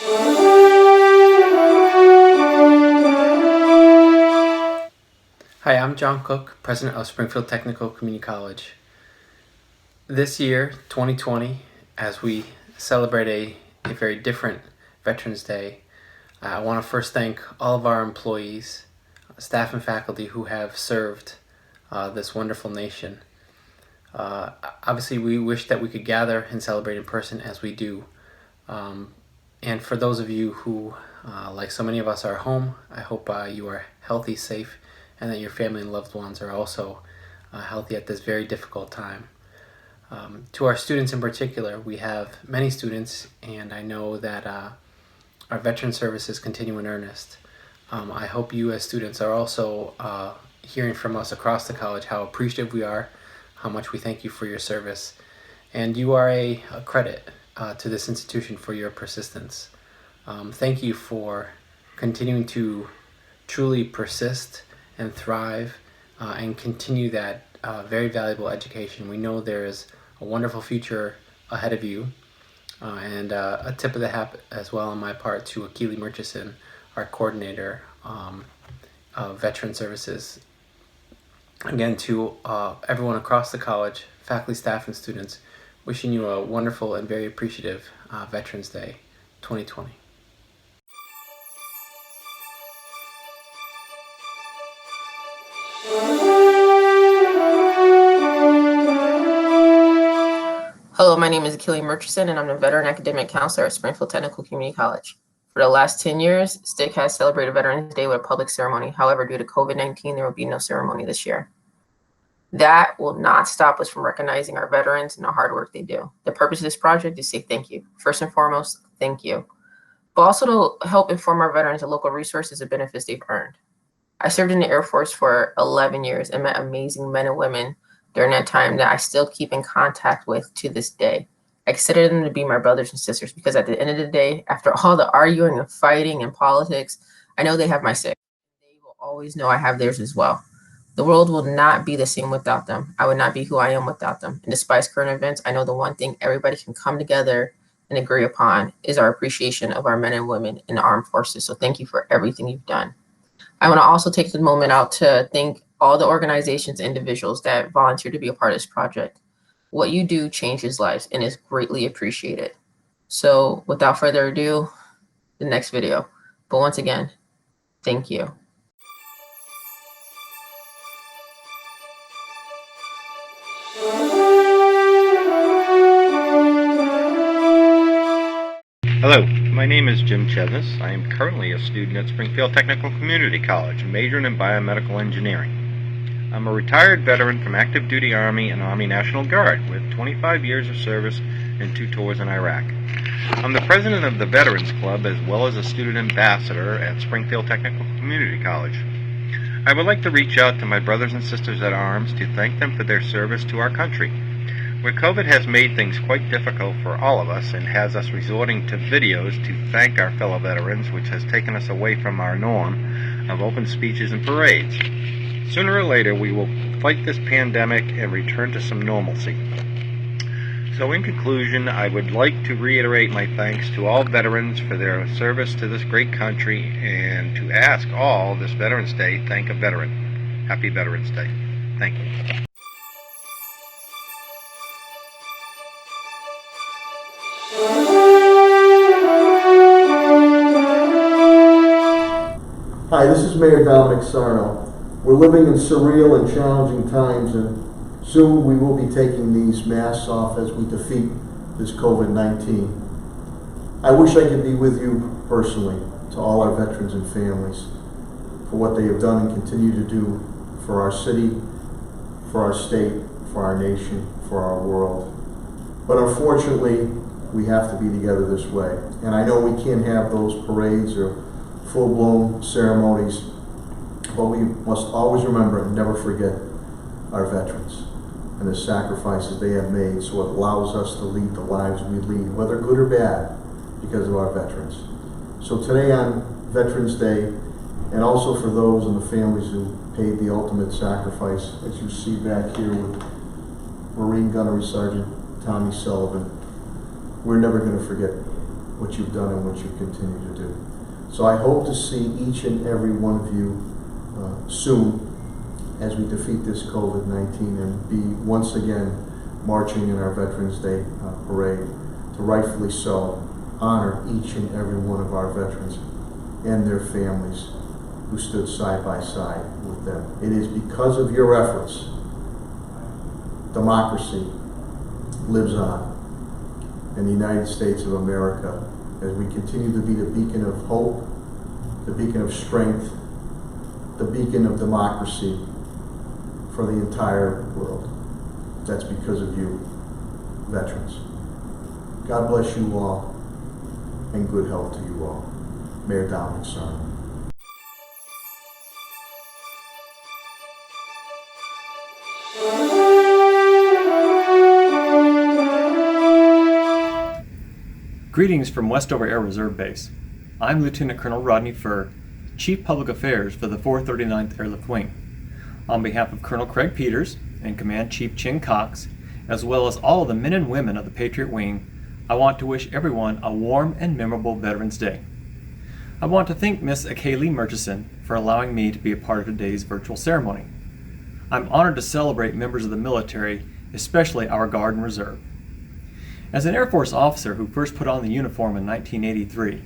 Hi, I'm John Cook, president of Springfield Technical Community College. This year, 2020, as we celebrate a very different Veterans Day, I want to first thank all of our employees, staff and faculty who have served this wonderful nation. Obviously, we wish that we could gather and celebrate in person as we do. And for those of you who, like so many of us, are home, I hope you are healthy, safe, and that your family and loved ones are also healthy at this very difficult time. To our students in particular, we have many students, and I know that our veteran services continue in earnest. I hope you as students are also hearing from us across the college how appreciative we are, how much we thank you for your service, and you are a credit to this institution for your persistence. Thank you for continuing to truly persist and thrive and continue that very valuable education. We know there is a wonderful future ahead of you. And a tip of the hat as well on my part to Akeilee Murchison, our coordinator of Veteran Services. Again, to everyone across the college, faculty, staff, and students, wishing you a wonderful and very appreciative Veterans Day 2020. Hello, my name is Akeilee Murchison, and I'm a veteran academic counselor at Springfield Technical Community College. For the last 10 years, STIC has celebrated Veterans Day with a public ceremony. However, due to COVID-19, there will be no ceremony this year. That will not stop us from recognizing our veterans and the hard work they do. The purpose of this project is to say thank you. First and foremost, thank you. But also to help inform our veterans of local resources and benefits they've earned. I served in the Air Force for 11 years and met amazing men and women during that time that I still keep in contact with to this day. I consider them to be my brothers and sisters because at the end of the day, after all the arguing and fighting and politics, I know they have my six. They will always know I have theirs as well. The world will not be the same without them. I would not be who I am without them. And despite current events, I know the one thing everybody can come together and agree upon is our appreciation of our men and women in the armed forces. So thank you for everything you've done. I want to also take the moment out to thank all the organizations and individuals that volunteer to be a part of this project. What you do changes lives and is greatly appreciated. So without further ado, the next video. But once again, thank you. Hello, my name is Jim Chesnis. I am currently a student at Springfield Technical Community College, majoring in biomedical engineering. I'm a retired veteran from active duty Army and Army National Guard with 25 years of service and 2 tours in Iraq. I'm the president of the Veterans Club as well as a student ambassador at Springfield Technical Community College. I would like to reach out to my brothers and sisters at arms to thank them for their service to our country. Where COVID has made things quite difficult for all of us and has us resorting to videos to thank our fellow veterans, which has taken us away from our norm of open speeches and parades. Sooner or later, we will fight this pandemic and return to some normalcy. So in conclusion, I would like to reiterate my thanks to all veterans for their service to this great country and to ask all this Veterans Day, thank a veteran. Happy Veterans Day. Thank you. Hi, this is Mayor Domenic Sarno. We're living in surreal and challenging times, and soon we will be taking these masks off as we defeat this COVID-19. I wish I could be with you personally, to all our veterans and families, for what they have done and continue to do for our city, for our state, for our nation, for our world. But unfortunately, we have to be together this way. And I know we can't have those parades or full-blown ceremonies, but we must always remember and never forget our veterans and the sacrifices they have made, so it allows us to lead the lives we lead, whether good or bad, because of our veterans. So today on Veterans Day, and also for those and the families who paid the ultimate sacrifice, as you see back here with Marine Gunnery Sergeant Tommy Sullivan, we're never going to forget what you've done and what you continue to do. So I hope to see each and every one of you soon as we defeat this COVID-19 and be once again marching in our Veterans Day parade to rightfully so honor each and every one of our veterans and their families who stood side by side with them. It is because of your efforts democracy lives on in the United States of America as we continue to be the beacon of hope, the beacon of strength, the beacon of democracy for the entire world. That's because of you, veterans. God bless you all, and good health to you all. Mayor Domenic, Sarno. Greetings from Westover Air Reserve Base. I'm Lieutenant Colonel Rodney Furr, Chief Public Affairs for the 439th Airlift Wing. On behalf of Colonel Craig Peters and Command Chief Chin Cox, as well as all of the men and women of the Patriot Wing, I want to wish everyone a warm and memorable Veterans Day. I want to thank Miss Akeilee Murchison for allowing me to be a part of today's virtual ceremony. I'm honored to celebrate members of the military, especially our Guard and Reserve. As an Air Force officer who first put on the uniform in 1983,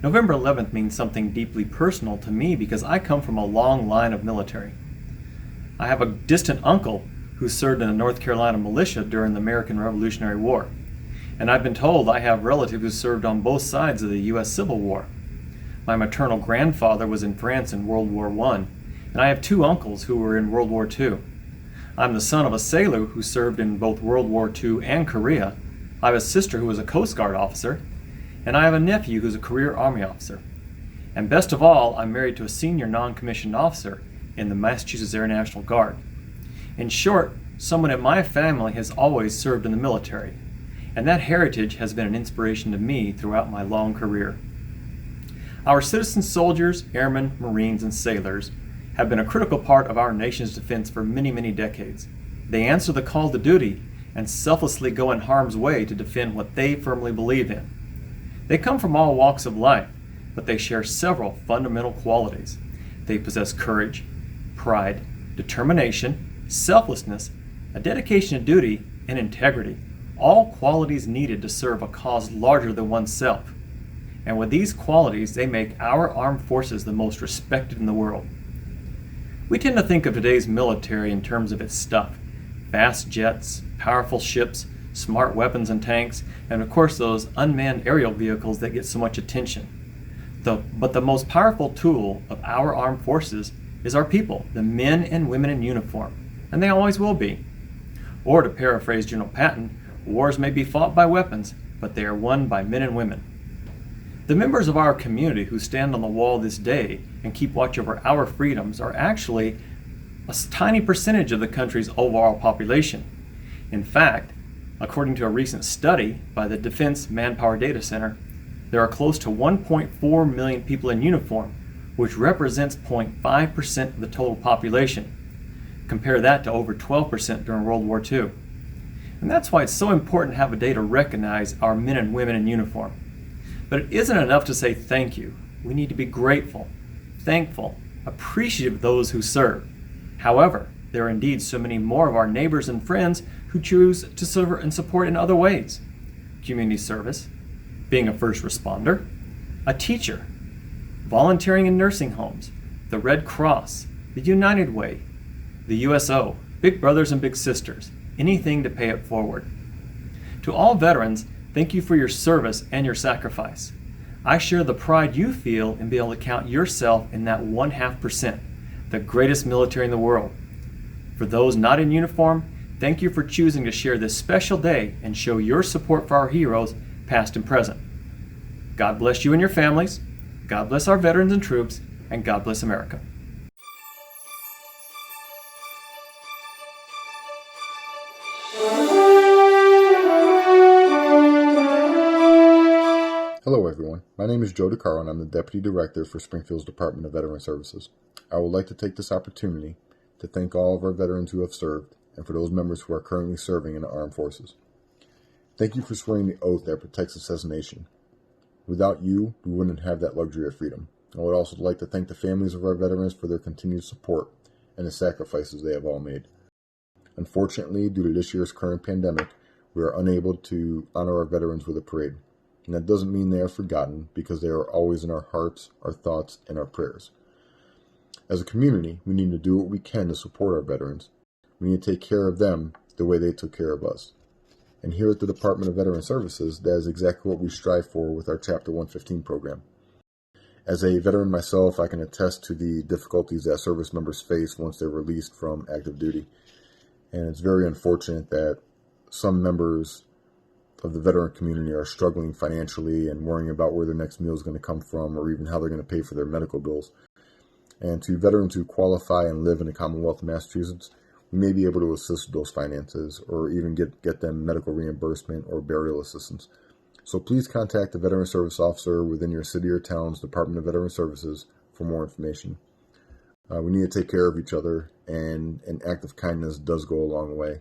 November 11th means something deeply personal to me because I come from a long line of military. I have a distant uncle who served in the North Carolina militia during the American Revolutionary War, and I've been told I have relatives who served on both sides of the U.S. Civil War. My maternal grandfather was in France in World War I, and I have two uncles who were in World War II. I'm the son of a sailor who served in both World War II and Korea. I have a sister who was a Coast Guard officer, and I have a nephew who's a career Army officer. And best of all, I'm married to a senior non-commissioned officer in the Massachusetts Air National Guard. In short, someone in my family has always served in the military, and that heritage has been an inspiration to me throughout my long career. Our citizen soldiers, airmen, Marines, and sailors have been a critical part of our nation's defense for many, many decades. They answer the call to duty and selflessly go in harm's way to defend what they firmly believe in. They come from all walks of life, but they share several fundamental qualities. They possess courage, pride, determination, selflessness, a dedication to duty, and integrity, all qualities needed to serve a cause larger than oneself. And with these qualities, they make our armed forces the most respected in the world. We tend to think of today's military in terms of its stuff: fast jets, powerful ships, smart weapons and tanks, and of course those unmanned aerial vehicles that get so much attention. But the most powerful tool of our armed forces is our people, the men and women in uniform, and they always will be. Or to paraphrase General Patton, wars may be fought by weapons, but they are won by men and women. The members of our community who stand on the wall this day and keep watch over our freedoms are actually a tiny percentage of the country's overall population. In fact, according to a recent study by the Defense Manpower Data Center, there are close to 1.4 million people in uniform, which represents 0.5% of the total population. Compare that to over 12% during World War II. And that's why it's so important to have a day to recognize our men and women in uniform. But it isn't enough to say thank you. We need to be grateful, thankful, appreciative of those who serve. However, there are indeed so many more of our neighbors and friends who choose to serve and support in other ways. Community service, being a first responder, a teacher, volunteering in nursing homes, the Red Cross, the United Way, the U.S.A, Big Brothers and Big Sisters, anything to pay it forward. To all veterans, thank you for your service and your sacrifice. I share the pride you feel in being able to count yourself in that 0.5%, the greatest military in the world. For those not in uniform, thank you for choosing to share this special day and show your support for our heroes, past and present. God bless you and your families. God bless our veterans and troops, and God bless America. Hello everyone, my name is Joe DeCaro and I'm the Deputy Director for Springfield's Department of Veteran Services. I would like to take this opportunity to thank all of our veterans who have served and for those members who are currently serving in the armed forces. Thank you for swearing the oath that protects us as a nation. Without you, we wouldn't have that luxury of freedom. I would also like to thank the families of our veterans for their continued support and the sacrifices they have all made. Unfortunately, due to this year's current pandemic, we are unable to honor our veterans with a parade. And that doesn't mean they are forgotten, because they are always in our hearts, our thoughts, and our prayers. As a community, we need to do what we can to support our veterans. We need to take care of them the way they took care of us. And here at the Department of Veteran Services, that is exactly what we strive for with our Chapter 115 program. As a veteran myself, I can attest to the difficulties that service members face once they're released from active duty. And it's very unfortunate that some members of the veteran community are struggling financially and worrying about where their next meal is going to come from, or even how they're going to pay for their medical bills. And to veterans who qualify and live in the Commonwealth of Massachusetts, we may be able to assist those finances, or even get them medical reimbursement or burial assistance. So please contact the Veteran Service Officer within your city or town's Department of Veteran Services for more information. We need to take care of each other, and an act of kindness does go a long way.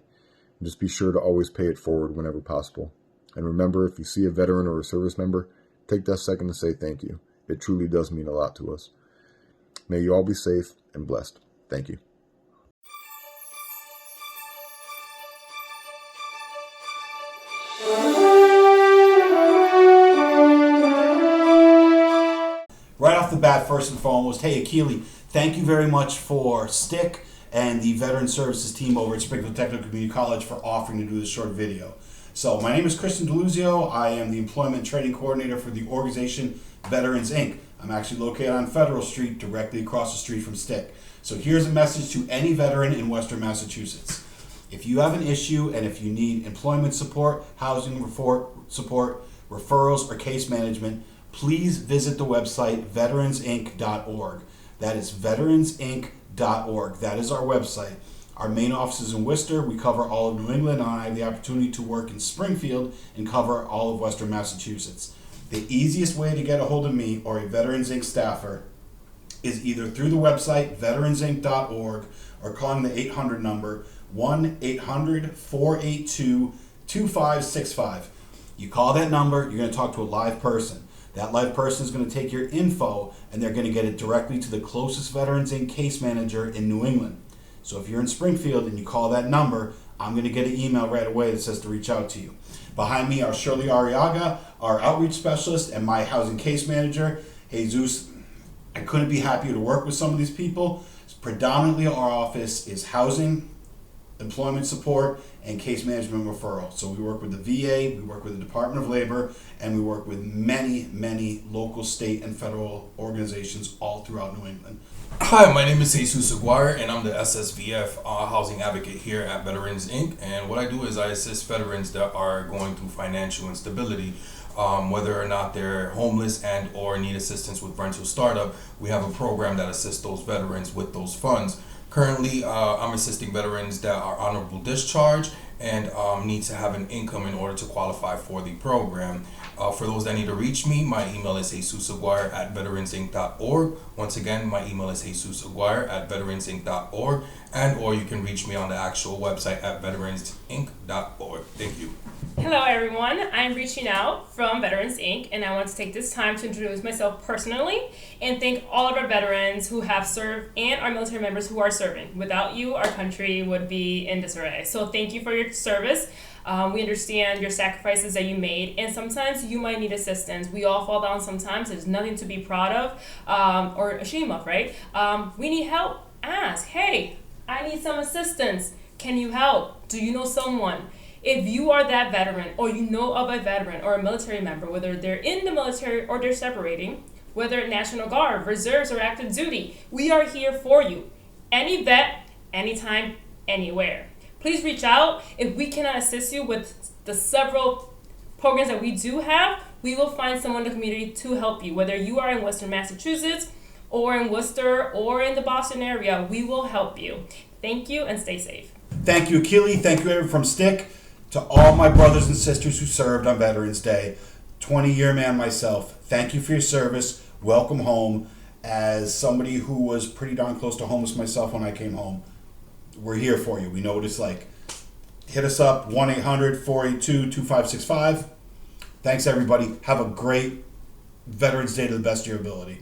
And just be sure to always pay it forward whenever possible. And remember, if you see a veteran or a service member, take that second to say thank you. It truly does mean a lot to us. May you all be safe and blessed. Thank you. Right off the bat, first and foremost, hey Akeilee, thank you very much for STIC and the Veteran Services team over at Springfield Technical Community College for offering to do this short video. So my name is Diluzio. I am the Employment and Training Coordinator for the organization Veterans Inc. I'm actually located on Federal Street, directly across the street from STIC. So here's a message to any veteran in Western Massachusetts. If you have an issue and if you need employment support, housing support, referrals, or case management, please visit the website veteransinc.org. That is veteransinc.org. That is our website. Our main office is in Worcester. We cover all of New England, and I have the opportunity to work in Springfield and cover all of Western Massachusetts. The easiest way to get a hold of me or a Veterans Inc. staffer is either through the website veteransinc.org or calling the 800 number 1-800-482-2565. You call that number, you're going to talk to a live person. That live person is going to take your info and they're going to get it directly to the closest Veterans Inc. case manager in New England. So if you're in Springfield and you call that number, I'm going to get an email right away that says to reach out to you. Behind me are Shirley Arriaga, our outreach specialist, and my housing case manager, Jesus. I couldn't be happier to work with some of these people. Predominantly our office is housing, employment support, and case management referral. So we work with the VA, we work with the Department of Labor, and we work with many, many local, state, and federal organizations all throughout New England. Hi, my name is Jesus Aguirre, and I'm the SSVF housing advocate here at Veterans Inc. And what I do is I assist veterans that are going through financial instability, whether or not they're homeless and or need assistance with rental startup. We have a program that assists those veterans with those funds. Currently, I'm assisting veterans that are honorable discharge and need to have an income in order to qualify for the program. For those that need to reach me, my email is jesusaguirre@veteransinc.org. Once again, my email is jesusaguirre@veteransinc.org, and or you can reach me on the actual website at veteransinc.org. Thank you. Hello everyone, I'm reaching out from Veterans Inc. and I want to take this time to introduce myself personally and thank all of our veterans who have served and our military members who are serving. Without you, our country would be in disarray. So thank you for your service. We understand your sacrifices that you made, and sometimes you might need assistance. We all fall down sometimes. There's nothing to be proud of or ashamed of, right? We need help. Ask, hey, I need some assistance. Can you help? Do you know someone? If you are that veteran, or you know of a veteran or a military member, whether they're in the military or they're separating, whether National Guard, reserves, or active duty, we are here for you. Any vet, anytime, anywhere. Please reach out. If we cannot assist you with the several programs that we do have, we will find someone in the community to help you. Whether you are in Western Massachusetts or in Worcester or in the Boston area, we will help you. Thank you and stay safe. Thank you, Akeilee. Thank you, everyone from STIC. To all my brothers and sisters who served on Veterans Day, 20-year man myself, thank you for your service. Welcome home. As somebody who was pretty darn close to homeless myself when I came home, we're here for you. We know what it's like. Hit us up, 1-800-482-2565. Thanks, everybody. Have a great Veterans Day to the best of your ability.